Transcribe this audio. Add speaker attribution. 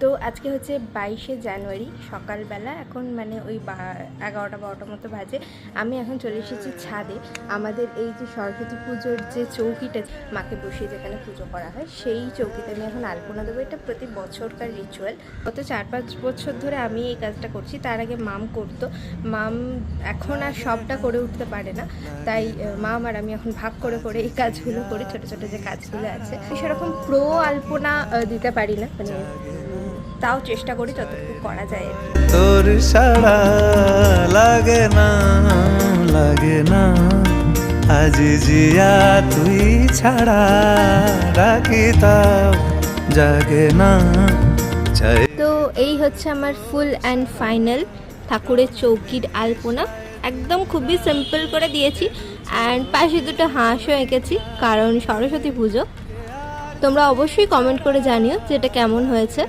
Speaker 1: তো আজকে হচ্ছে 22শে জানুয়ারি সকালবেলা, এখন মানে ওই 11টা-12টার মতো বাজে। আমি এখন চলে এসেছি ছাদে। আমাদের এই যে সরস্বতী পুজোর যে চৌকিটা মাকে বসিয়ে যেখানে পুজো করা হয়, সেই চৌকিতে আমি এখন আলপনা দেবো। এটা প্রতি বছরকার রিচুয়াল। গত 4-5 বছর ধরে আমি এই কাজটা করছি। তার আগে মাম করতো। মাম এখন আর সবটা করে উঠতে পারে না, তাই মাম আর আমি এখন ভাগ করে করে এই কাজগুলো করি, ছোটো ছোটো যে কাজগুলো আছে। সেরকম প্রো আলপনা দিতে পারি না, মানে তাও চেষ্টা করি যতটুকু করা যায়।
Speaker 2: তোর সারা লাগে না আজ জিয়া তুই ছাড়া রাখি তাও জাগে না।
Speaker 1: তো এই হচ্ছে আমার ফুল অ্যান্ড ফাইনাল ঠাকুরের চৌকির আলপনা। একদম খুবই সিম্পল করে দিয়েছি, অ্যান্ড পাশে দুটো হাঁসও এঁকেছি কারণ সরস্বতী পুজো। তোমরা অবশ্যই কমেন্ট করে জানিও যে এটা কেমন হয়েছে।